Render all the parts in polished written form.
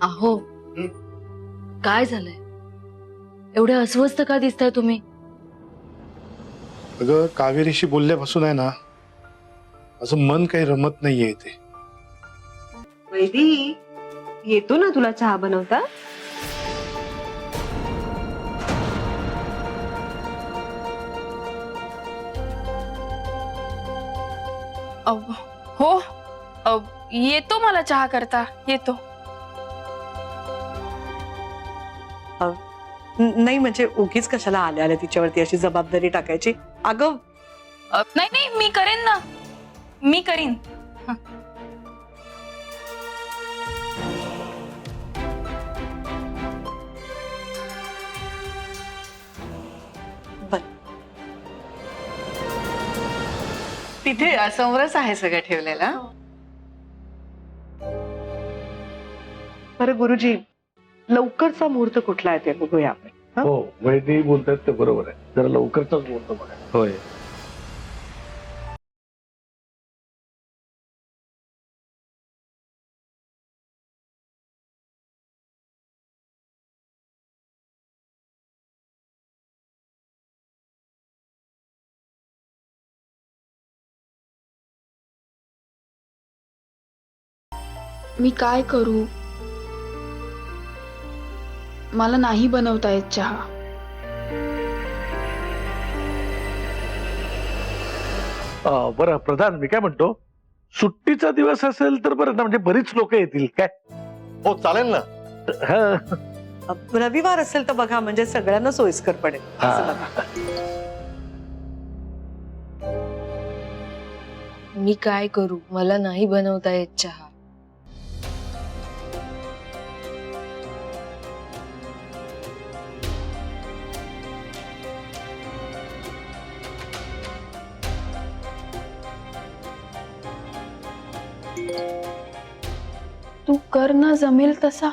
अहो काय झालंय? एवढे अस्वस्थ का दिसताय तुम्ही? अगं कावेरीशी बोलल्यापासून आहे ना असं मन काही रमत नाहीये इथे. वैदी, येतो ना तुला चहा बनवता? हो येतो, मला चहा करता येतो. नाही म्हणजे उगीच कशाला आल्या आल्या तिच्यावरती अशी जबाबदारी टाकायची. अगं नाही नाही, मी करेन ना, मी करीन. तिथे समोरच आहे सगळं ठेवलेलं. बरं गुरुजी, लवकरचा मुहूर्त कुठला आहे ते बघूया आपण. हो वैदी बोलतात ते बरोबर आहे, जरा लवकरचाच बोलतो बघा. होय. मी काय करू? मला नाही बनवता येत चहा. बरं प्रधान, मी काय म्हणतो, सुट्टीचा दिवस असेल तर बरं ना, म्हणजे बरीच लोक येतील काय. हो चालेल ना. हा. रविवार असेल तर बघा, म्हणजे सगळ्यांना सोयीस्कर पडेल. असं बघा. मी काय करू? मला नाही बनवता येत चहा. तू कर ना, जमेल तसा.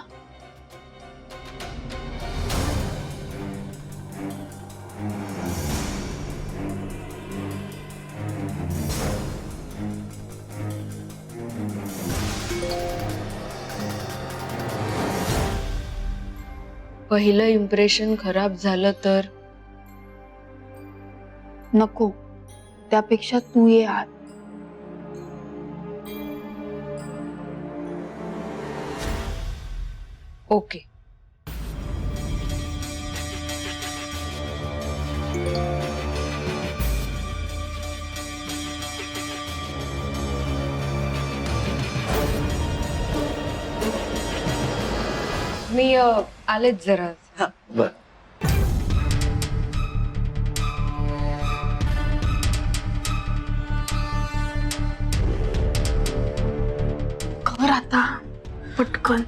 पहिलं इम्प्रेशन खराब झालं तर? नको, त्यापेक्षा तू ये आत. ओके. मी आलेच जरा. बर. कर आता पटकन.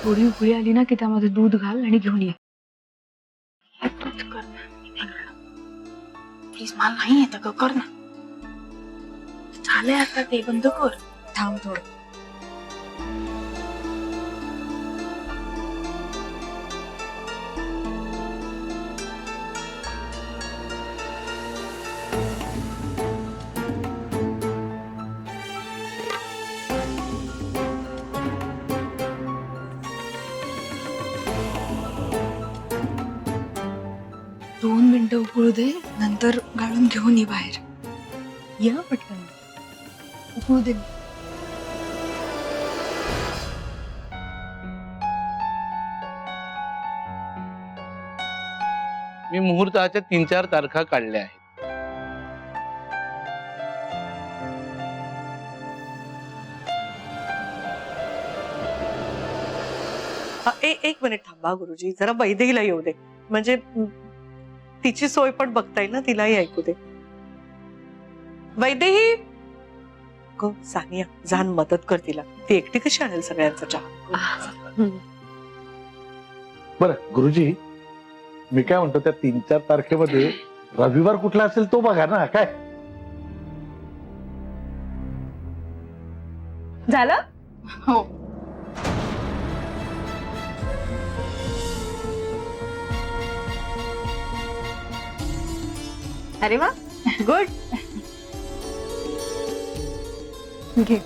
थोडी उकळी आली ना की त्यामध्ये दूध घाल आणि घेऊन ये. तूच कर ना, प्लीज. मला नाही येत ग, कर ना. झालंय आता, ते बंद कर. थांब थोडं. दोन मिनिटं उकळू दे, नंतर गाळून घेऊन ये बाहेर. या पटकन. उकळू दे. मी मुहूर्ताच्या 3-4 तारखा काढल्या आहेत. एक मिनिट थांबा गुरुजी, जरा वैदेहीला येऊ दे, म्हणजे तिची सोय पण बघता येईल ना, तिलाही ऐकू दे. वैदेही गो सानिया, जाण मदत कर तिला, ती एकटी कशी आणेल सगळ्यांचा चहा. बरं गुरुजी, मी काय म्हणतो त्या 3-4 तारखेमध्ये रविवार कुठला असेल तो बघा ना. काय झालं? हो. अरे वा, गुड. घे.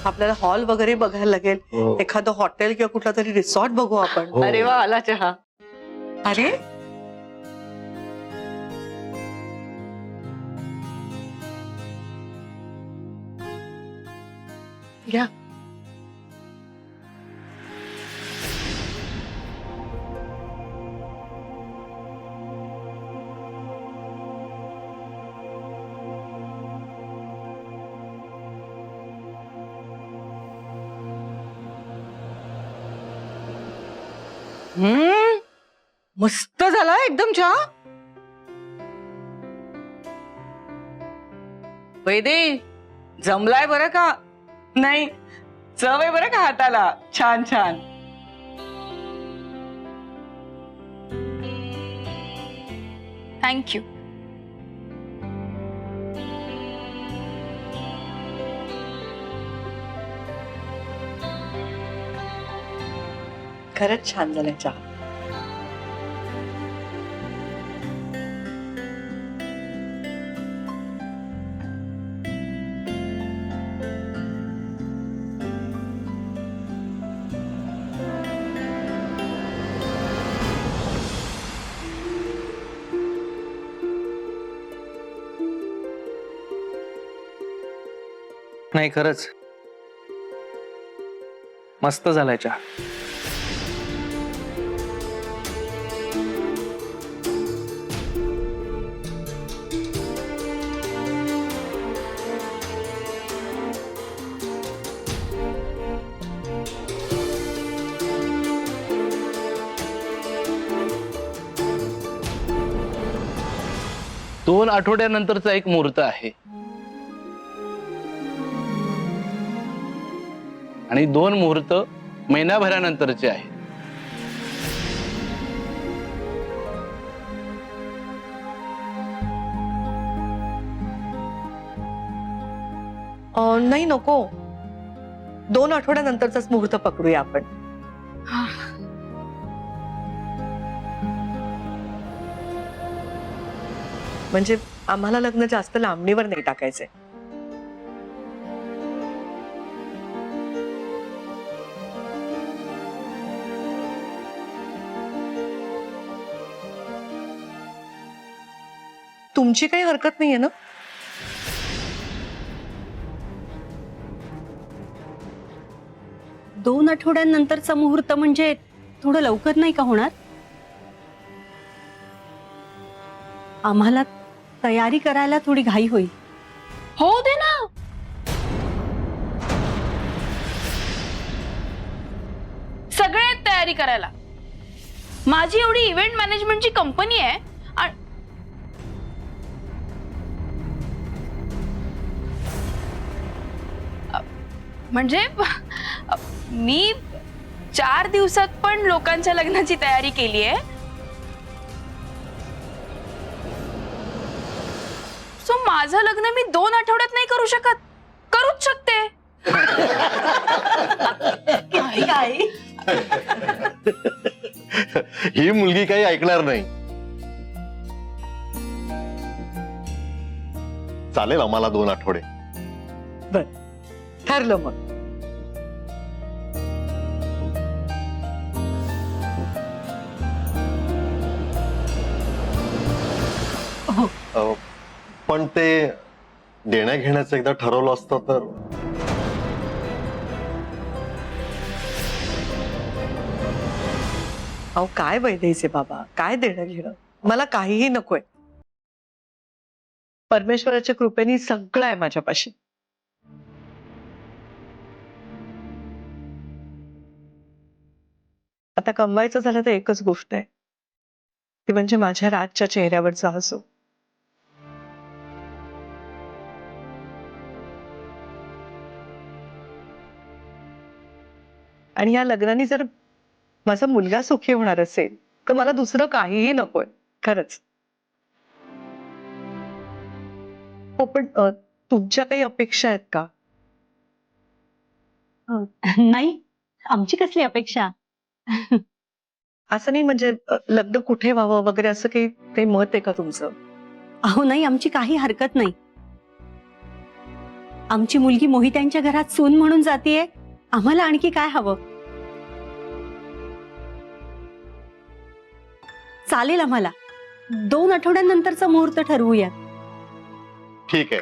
आपल्याला हॉल वगैरे बघायला लागेल, हो. एखादं हॉटेल किंवा कुठला तरी रिसॉर्ट बघू आपण. हो. अरे वा, आला चहा. अरे घ्या. मस्त झाला एकदम चहा. वैदे, जमलाय बरं का? नाही, चव आहे बरं का हाताला. छान छान. थँक्यू. खरंच छान झालाय चहा. नाही खरंच मस्त झालाय चहा. दोन आठवड्यानंतरचा एक मुहूर्त आहे आणि 2 मुहूर्त महिनाभरानंतरचे आहेत. नाही नको, 2 आठवड्यानंतरचाच मुहूर्त पकडूया आपण. म्हणजे आम्हाला लग्न जास्त लांबणीवर नाही टाकायचंय. तुमची काही हरकत नाहीये ना? दोन आठवड्यांनंतरचा मुहूर्त म्हणजे थोडं लवकर नाही का होणार? आम्हाला तयारी करायला थोडी घाई होईल. हो दे ना. सगळे आहेत तयारी करायला. माझी एवढी इव्हेंट मॅनेजमेंटची कंपनी आहे म्हणजे मी 4 दिवसात पण लोकांच्या लग्नाची तयारी केली आहे. सो माझं लग्न मी 2 आठवड्यात नाही करू शकत. करूच शकते. ही मुलगी काही ऐकणार नाही. चालेल आम्हाला 2 आठवडे. बर, ठरलं मग. पण ते देण्या घेण्याचं एकदा ठरवलं असतं तर. अहो काय वैद्यचे बाबा, काय देणं घेणं, मला काहीही नकोय. परमेश्वराच्या कृपेने सगळं आहे माझ्यापाशी. आता कमवायचं झालं तर एकच गोष्ट आहे, ती म्हणजे माझ्या राजच्या चेहऱ्यावरचा हसू. आणि या लग्नाने जर माझा मुलगा सुखी होणार असेल तर मला दुसरं काहीही नकोय, खरंच. हो पण तुमच्या काही अपेक्षा आहेत का? नाही, आमची कसली अपेक्षा. असं नाही म्हणजे लग्न कुठे व्हावं वगैरे असं काही मत आहे का तुमचं? अहो नाही, आमची काही हरकत नाही. आमची मुलगी मोहित्यांच्या घरात सून म्हणून जातीये, आम्हाला आणखी काय हवं. चालेल, आम्हाला 2 आठवड्यांनंतरचा मुहूर्त ठरवूया. ठीक आहे,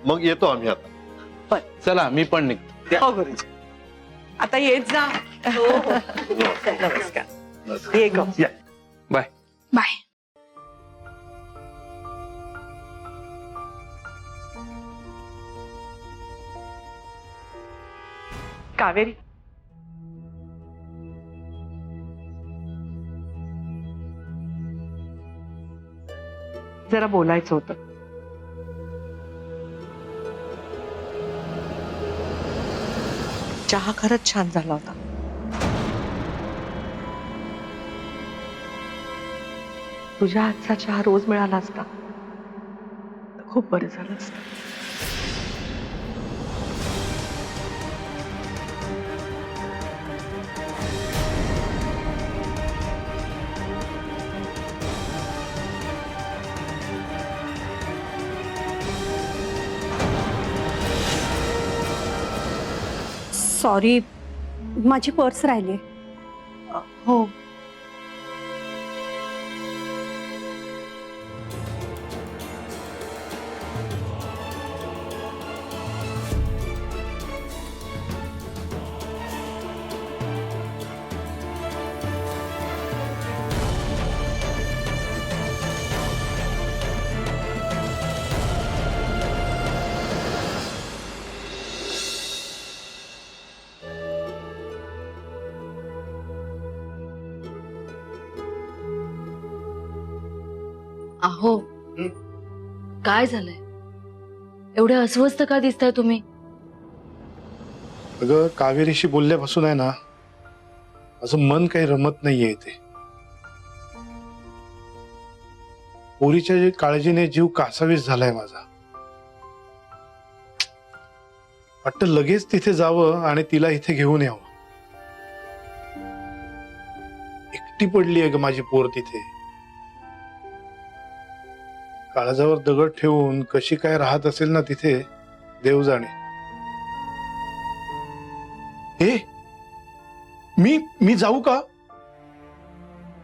मग येतो आम्ही आता. चला मी पण निघतो. हो गुरुजी, आता येत जा. नमस्कार. ये गं. बाय. बाय. कावेरी, जरा बोलायचं होतं. चहा खरंच छान झाला होता. तुझ्या हातचा चहा रोज मिळाला असता तर खूप बरं झालं असतं. सॉरी, माझी पर्स राहिली. हो, अहो काय झालंय? एवढे अस्वस्थ का दिसताय तुम्ही? अगं कावेरीशी बोलल्यापासून आहे ना, असं मन काही रमत नाहीये इथे. पोरीच्या काळजीने जीव कासावीस झालाय माझा. वाटतं लगेच तिथे जावं आणि तिला इथे घेऊन यावं. एकटी पडली आहे ग माझी पोर तिथे. काळजावर दगड ठेवून कशी काय राहत असेल ना तिथे, देव जाणे. ए, मी जाऊ का?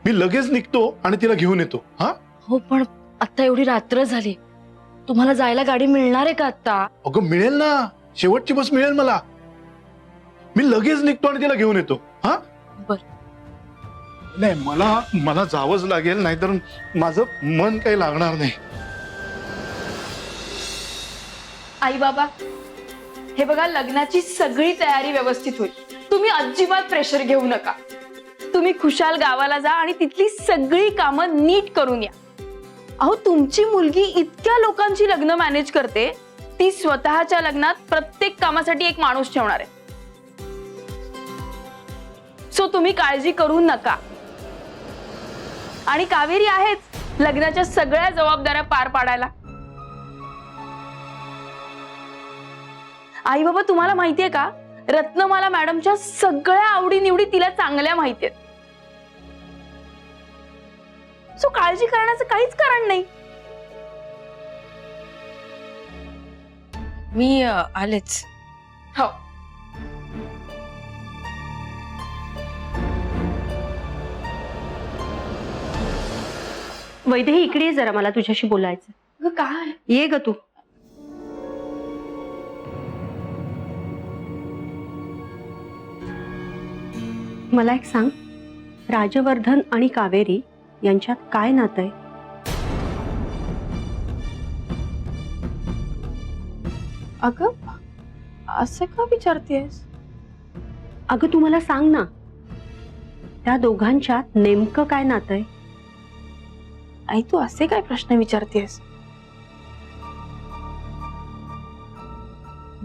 मी लगेच निघतो आणि तिला घेऊन येतो. हा हो पण आता एवढी रात्र झाली, तुम्हाला जायला गाडी मिळणार आहे का आता? अगं मिळेल ना, शेवटची बस मिळेल मला. मी लगेच निघतो आणि तिला घेऊन येतो. हा बर. नाही, मला जावंच लागेल, नाहीतर माझं मन काही लागणार नाही. आई बाबा, हे बघा, लग्नाची सगळी तयारी व्यवस्थित होईल. तुम्ही अजिबात प्रेशर घेऊ नका. तुम्ही खुशाल गावाला जा आणि तिथली सगळी कामं नीट करून या. अहो, तुमची मुलगी इतक्या लोकांची लग्न मॅनेज करते, ती स्वतःच्या लग्नात प्रत्येक कामासाठी एक माणूस ठेवणार आहे. सो तुम्ही काळजी करू नका. आणि कावेरी आहेच लग्नाच्या सगळ्या जबाबदाऱ्या पार पाडायला. आई बाबा, तुम्हाला माहितीये का, रत्नमाला मॅडमच्या सगळ्या आवडीनिवडी तिला चांगल्या माहितीयेत. सो काळजी करण्याचं काहीच कारण नाही. मी आलेच. हो. वैदेही, इकडे ये जरा, मला तुझ्याशी बोलायचं. अगं, काय? ये ग तू. मला एक सांग, राजवर्धन आणि कावेरी यांच्यात काय नातं आहे? अगं असं का विचारतेस? अगं तू मला सांग ना, त्या दोघांच्यात नेमकं काय नातं आहे? आई तू असे काय प्रश्न विचारतेस?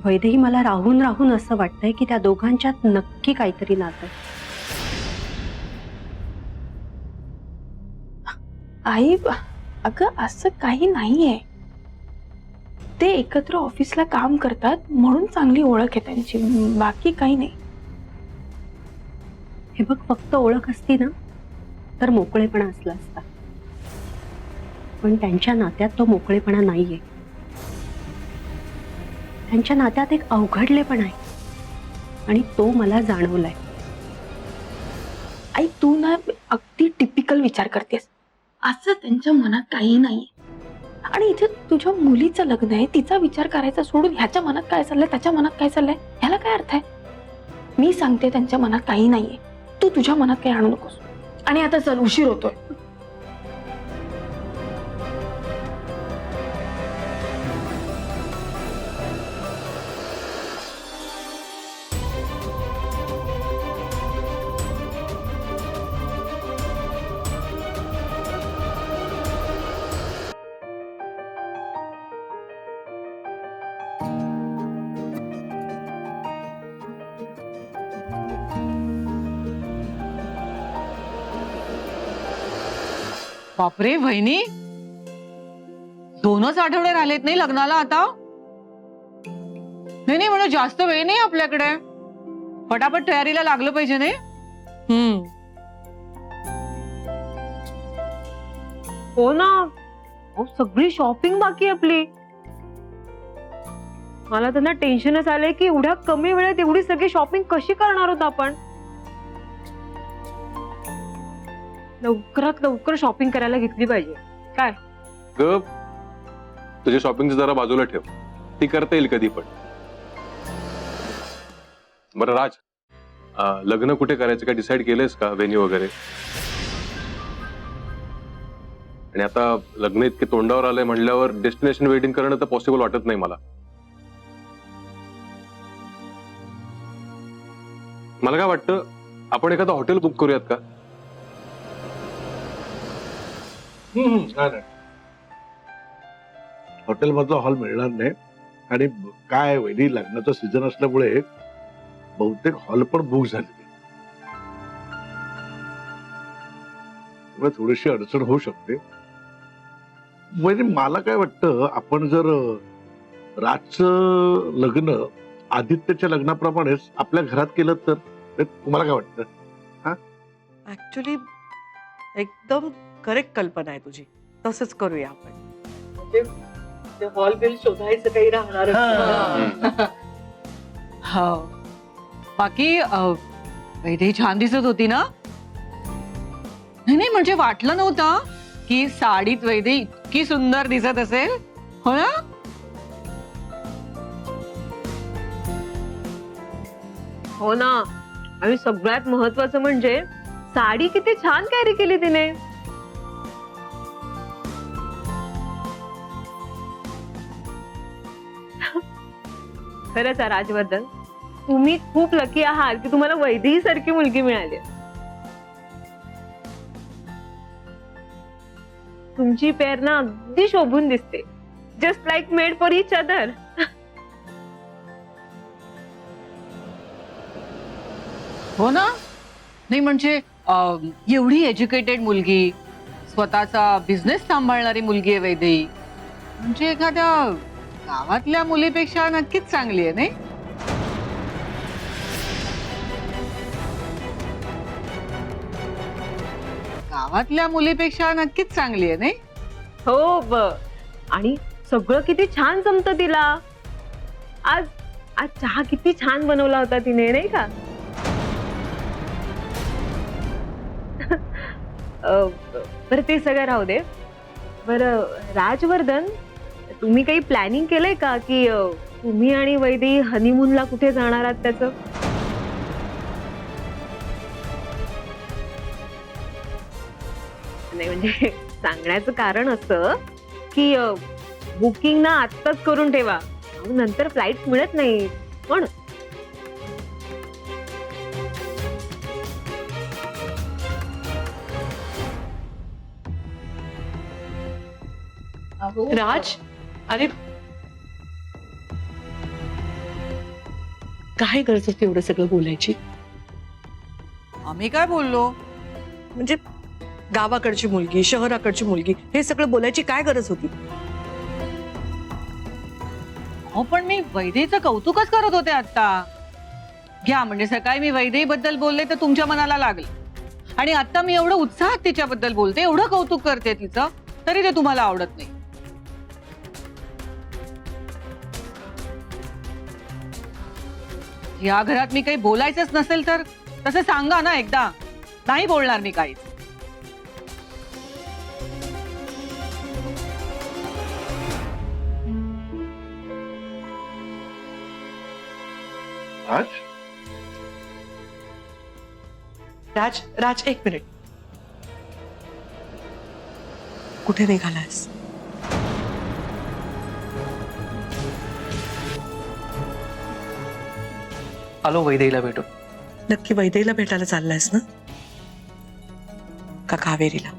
वैदेही मला राहून राहून असं वाटतंय की त्या दोघांच्यात नक्की काहीतरी नातं आहे. आई अगं असं काही नाहीये. ते एकत्र ऑफिसला काम करतात म्हणून चांगली ओळख आहे त्यांची, बाकी काही नाही. हे बघ, फक्त ओळख असती ना तर मोकळेपणा असला असता, पण त्यांच्या नात्यात तो मोकळेपणा नाहीये. त्यांच्या नात्यात एक अवघडलेपणा आहे आणि तो मला जाणवलाय. आई तू ना अगदी टिपिकल विचार करतेस. असं त्यांच्या मनात काही नाहीये. आणि इथे तुझ्या मुलीचं लग्न आहे, तिचा विचार करायचा सोडून ह्याच्या मनात काय चाललंय, त्याच्या मनात काय चाललंय, ह्याला काय अर्थ आहे? मी सांगते त्यांच्या मनात काही नाहीये. तू तुझ्या मनात काही आणू नकोस. आणि आता चल, उशीर होतोय. बापरे वहिनी, 2च आठवडे राहिलेत नाही लग्नाला आता? नाही म्हणजे जास्त वेळ नाही आपल्याकडे. पटापट तयारीला लागलं पाहिजे नाही? हो ना, सगळी शॉपिंग बाकी आपली. मला तर ना टेन्शनच आलंय की एवढ्या कमी वेळेत एवढी सगळी शॉपिंग कशी करणार आहोत आपण. लवकरात लवकर शॉपिंग करायला घेतली पाहिजे. काय ग, तुझ्या शॉपिंग जरा बाजूला ठेव, ती करता येईल कधी पण. बरं राज, लग्न कुठे करायचं काय डिसाईड केलंयस का? व्हेन्यू वगैरे? आणि आता लग्न इतके तोंडावर आलंय म्हणल्यावर डेस्टिनेशन वेडिंग करणं तर पॉसिबल वाटत नाही मला. मला काय वाटतं, आपण एखादं हॉटेल बुक करूयात का? हॉटेल मधला हॉल मिळणार नाही. आणि काय वैदी, लग्नाचा सीझन असल्यामुळे बहुतेक हॉल पण बुक झालेले, थोडीशी अडचण होऊ शकते. वैदी मला काय वाटतं, आपण जर राजचं लग्न आदित्यच्या लग्नाप्रमाणेच आपल्या घरात केलं तर तुम्हाला काय वाटतं? ऍक्च्युली एकदम करेक्ट कल्पना आहे तुझी. तसंच करूया आपण. हॉल बिल शोधायचं काही राहणार. हो, बाकी वैदेही छान दिसत होती ना? नाही म्हणजे वाटलं नव्हतं की साडीत वैदेही इतकी सुंदर दिसत असेल. हो ना? हो ना. आणि सगळ्यात महत्वाचं म्हणजे साडी किती छान कॅरी केली तिने. खरंच राजवर्धन, तुम्ही खूप लकी आहात की तुम्हाला वैदेही सारखी मुलगी मिळाली. तुमची पेअर ना अगदी शोभून दिसते. Just like made for each other. हो ना? नाही म्हणजे एवढी एज्युकेटेड मुलगी, स्वतःचा बिझनेस सांभाळणारी मुलगी आहे वैदेही. म्हणजे एखाद्या गावातल्या मुलीपेक्षा नक्कीच चांगली आहे नाही? गावातल्या मुलीपेक्षा नक्कीच चांगली आहे नाही? हो आणि सगळं किती छान जमतं तिला. आज आज चहा किती छान बनवला होता तिने नाही का? बरं ते सगळं राहू दे. बरं राजवर्धन, तुम्ही काही प्लॅनिंग केलंय का की तुम्ही आणि वैदेही हनीमूनला कुठे जाणार आहात त्याचं? नाही म्हणजे सांगण्याचं कारण असं की बुकिंग ना आत्ताच करून ठेवा, अहो, नंतर फ्लाईट मिळत नाही पण. राज, अरे काय गरज होती एवढं सगळं बोलायची? आम्ही काय बोललो? म्हणजे गावाकडची मुलगी, शहराकडची मुलगी, हे सगळं बोलायची काय गरज होती? हो पण मी वैदेहीचं कौतुकच करत होते आता. घ्या म्हणजे सकाळी मी वैदेही बद्दल बोलले तर तुमच्या मनाला लागलं आणि आता मी एवढं उत्साहात तिच्याबद्दल बोलते, एवढं कौतुक करते तिचं, तरी ते तुम्हाला आवडत नाही. या घरात मी काही बोलायचंच नसेल तर तसं सांगा ना एकदा. नाही बोलणार मी काहीच. राज, राज, राज एक मिनिट. कुठे निघालास? आलो वैदेहीला भेटून. नक्की वैदेहीला भेटायला चाललायस ना, का कावेरीला?